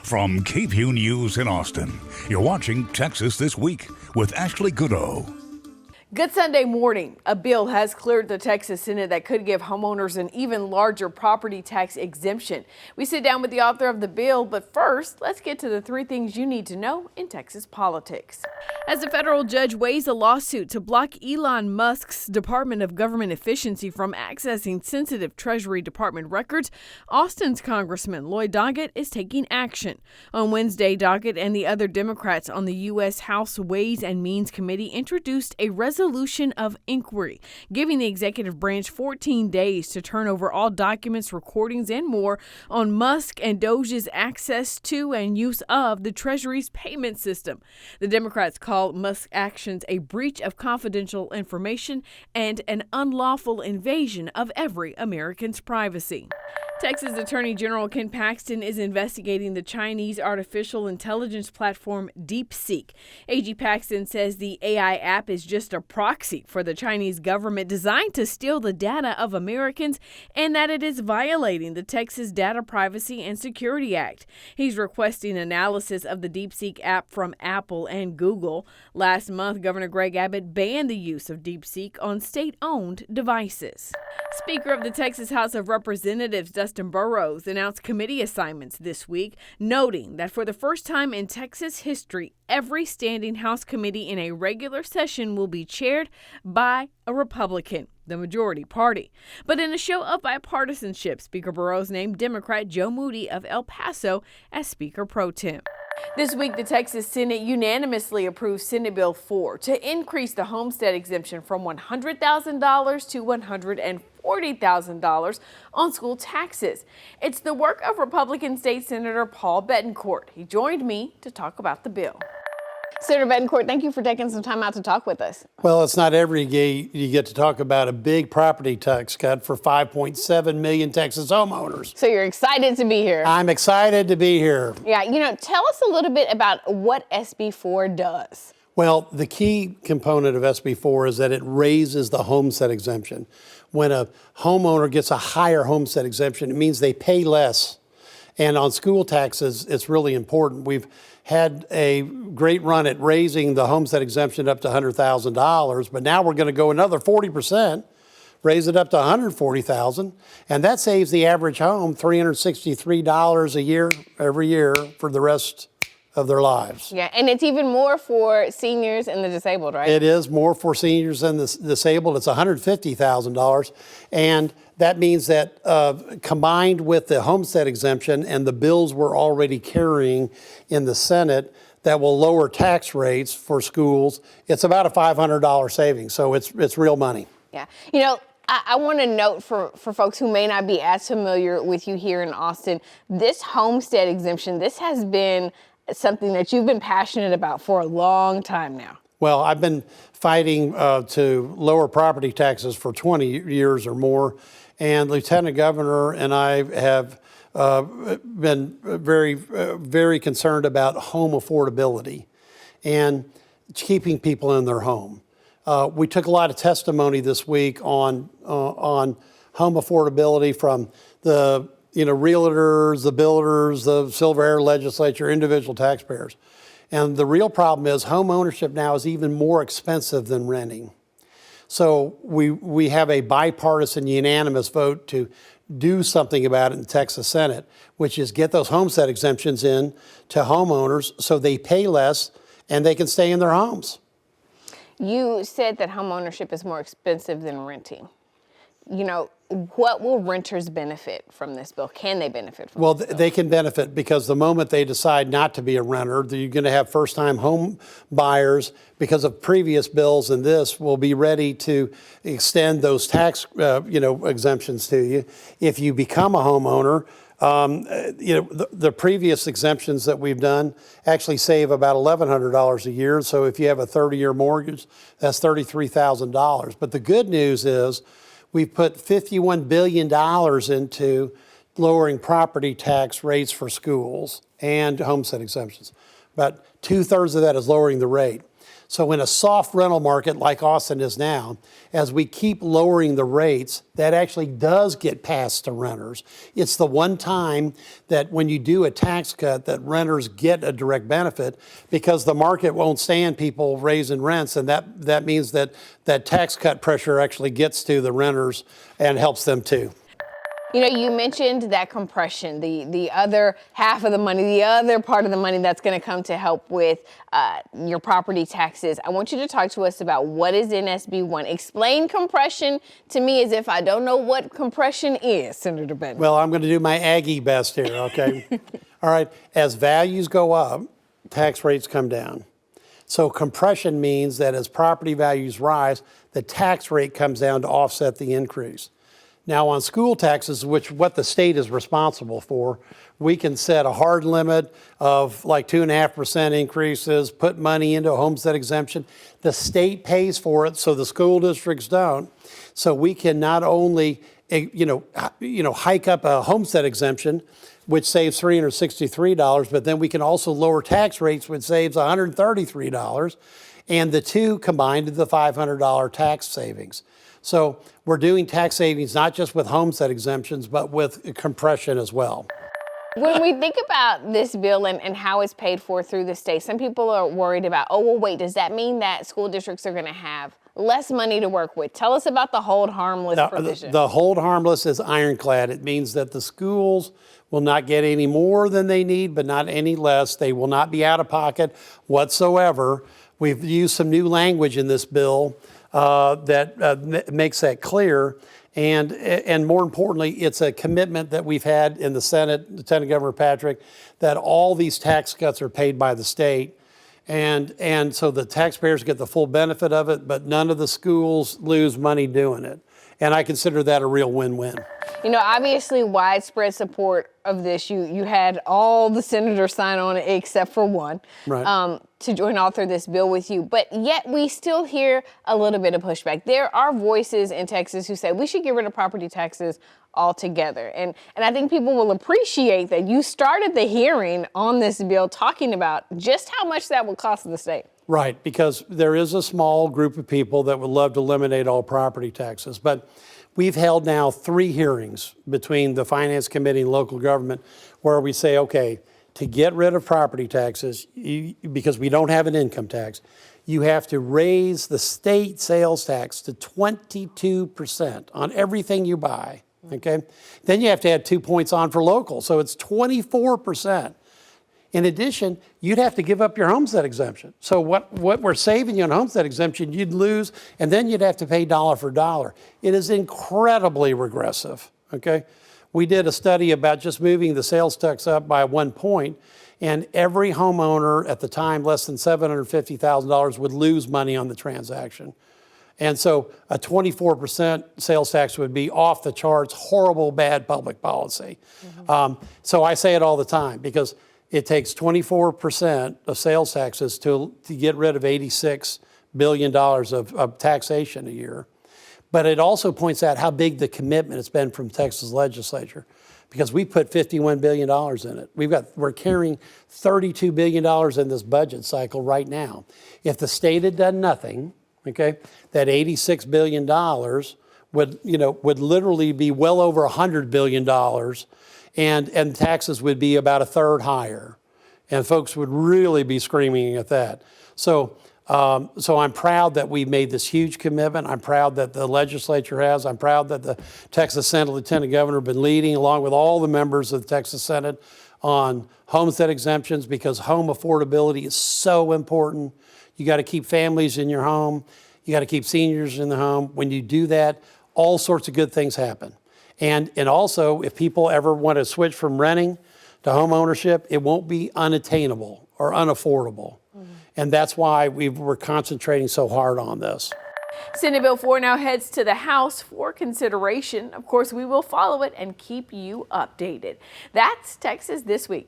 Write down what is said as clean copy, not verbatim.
From KVUE News in Austin, you're watching Texas This Week with Ashley Goodo. Good Sunday morning. A bill has cleared the Texas Senate that could give homeowners an even larger property tax exemption. We sit down with the author of the bill, but first, let's get to the 3 things you need to know in Texas politics. As a federal judge weighs a lawsuit to block Elon Musk's Department of Government Efficiency from accessing sensitive Treasury Department records, Austin's Congressman Lloyd Doggett is taking action. On Wednesday, Doggett and the other Democrats on the U.S. House Ways and Means Committee introduced a resolution of inquiry, giving the executive branch 14 days to turn over all documents, recordings, and more on Musk and Doge's access to and use of the Treasury's payment system. The Democrats call Musk's actions a breach of confidential information and an unlawful invasion of every American's privacy. Texas Attorney General Ken Paxton is investigating the Chinese artificial intelligence platform DeepSeek. AG Paxton says the AI app is just a proxy for the Chinese government designed to steal the data of Americans and that it is violating the Texas Data Privacy and Security Act. He's requesting analysis of the DeepSeek app from Apple and Google. Last month, Governor Greg Abbott banned the use of DeepSeek on state-owned devices. Speaker of the Texas House of Representatives, Dustin Burrows, announced committee assignments this week, noting that for the first time in Texas history, every standing House committee in a regular session will be chaired by a Republican, the majority party. But in a show of bipartisanship, Speaker Burrows named Democrat Joe Moody of El Paso as Speaker Pro Tem. This week, the Texas Senate unanimously approved Senate Bill 4 to increase the homestead exemption from $100,000 to $140,000 on school taxes. It's the work of Republican State Senator Paul Bettencourt. He joined me to talk about the bill. Senator Bettencourt, thank you for taking some time out to talk with us. Well, it's not every day you get to talk about a big property tax cut for 5.7 million Texas homeowners. So you're excited to be here. I'm excited to be here. Yeah, tell us a little bit about what SB 4 does. Well, the key component of SB 4 is that it raises the homestead exemption. When a homeowner gets a higher homestead exemption, it means they pay less. And on school taxes, it's really important. We've had a great run at raising the homestead exemption up to $100,000, but now we're going to go another 40%, raise it up to $140,000, and that saves the average home $363 a year, every year, for the rest of their lives. Yeah, and it's even more for seniors and the disabled, right? It is more for seniors and the disabled. It's $150,000, and that means that combined with the homestead exemption and the bills we're already carrying in the Senate that will lower tax rates for schools, it's about a $500 savings. So it's real money. Yeah. I want to note for folks who may not be as familiar with you here in Austin, this homestead exemption, this has been something that you've been passionate about for a long time now. Well, I've been fighting to lower property taxes for 20 years or more. And Lieutenant Governor and I have been very concerned about home affordability and keeping people in their home. We took a lot of testimony this week on home affordability from the realtors, the builders, the Silver Air Legislature, individual taxpayers. And the real problem is home ownership now is even more expensive than renting. So we have a bipartisan unanimous vote to do something about it in the Texas Senate, which is get those homestead exemptions in to homeowners so they pay less and they can stay in their homes. You said that home ownership is more expensive than renting. What will renters benefit from this bill? Can they benefit from this bill? They can benefit because the moment they decide not to be a renter, you're going to have first-time home buyers because of previous bills, and this will be ready to extend those tax exemptions to you. If you become a homeowner, the previous exemptions that we've done actually save about $1,100 a year. So if you have a 30-year mortgage, that's $33,000. But the good news is we've put $51 billion into lowering property tax rates for schools and homestead exemptions. About 2/3 of that is lowering the rate. So in a soft rental market like Austin is now, as we keep lowering the rates, that actually does get passed to renters. It's the one time that when you do a tax cut that renters get a direct benefit, because the market won't stand people raising rents, and that means that tax cut pressure actually gets to the renters and helps them too. You know, you mentioned that compression, the other half of the money, the other part of the money that's going to come to help with your property taxes. I want you to talk to us about what is in SB 1. Explain compression to me as if I don't know what compression is, Senator Benton. Well, I'm going to do my Aggie best here, okay? All right, as values go up, tax rates come down. So compression means that as property values rise, the tax rate comes down to offset the increase. Now on school taxes, which what the state is responsible for, we can set a hard limit of like 2.5% increases, put money into a homestead exemption. The state pays for it, so the school districts don't. So we can not only hike up a homestead exemption, which saves $363, but then we can also lower tax rates, which saves $133. And the two combined to the $500 tax savings. So we're doing tax savings not just with homestead exemptions, but with compression as well. When we think about this bill and how it's paid for through the state, some people are worried about, oh, well, wait, does that mean that school districts are going to have less money to work with? Tell us about the hold harmless provision. The hold harmless is ironclad. It means that the schools will not get any more than they need, but not any less. They will not be out of pocket whatsoever. We've used some new language in this bill that makes that clear. And more importantly, it's a commitment that we've had in the Senate, Lieutenant Governor Patrick, that all these tax cuts are paid by the state. And so the taxpayers get the full benefit of it, but none of the schools lose money doing it. And I consider that a real win-win. You know, obviously widespread support of this. You had all the senators sign on it except for one, right, to join author this bill with you. But yet we still hear a little bit of pushback. There are voices in Texas who say we should get rid of property taxes altogether. And I think people will appreciate that you started the hearing on this bill talking about just how much that would cost the state. Right, because there is a small group of people that would love to eliminate all property taxes. But we've held now 3 hearings between the Finance Committee and local government where we say, okay, to get rid of property taxes, because we don't have an income tax, you have to raise the state sales tax to 22% on everything you buy, okay? Then you have to add 2 points on for local, so it's 24%. In addition, you'd have to give up your homestead exemption. So what we're saving you on homestead exemption, you'd lose, and then you'd have to pay dollar for dollar. It is incredibly regressive, okay? We did a study about just moving the sales tax up by 1 point, and every homeowner at the time less than $750,000 would lose money on the transaction. And so a 24% sales tax would be off the charts, horrible, bad public policy. Mm-hmm. So I say it all the time because it takes 24% of sales taxes to get rid of $86 billion of taxation a year. But it also points out how big the commitment has been from Texas legislature, because we put $51 billion in it. We're carrying $32 billion in this budget cycle right now. If the state had done nothing, okay, that $86 billion would literally be well over $100 billion. And taxes would be about 1/3 higher, and folks would really be screaming at that. So I'm proud that we made this huge commitment. I'm proud that the legislature has. I'm proud that the Texas Senate Lieutenant Governor have been leading, along with all the members of the Texas Senate, on homestead exemptions, because home affordability is so important. You got to keep families in your home. You got to keep seniors in the home. When you do that, all sorts of good things happen. And also, if people ever want to switch from renting to home ownership, it won't be unattainable or unaffordable. Mm-hmm. And that's why we're concentrating so hard on this. Senate Bill 4 now heads to the House for consideration. Of course, we will follow it and keep you updated. That's Texas This Week.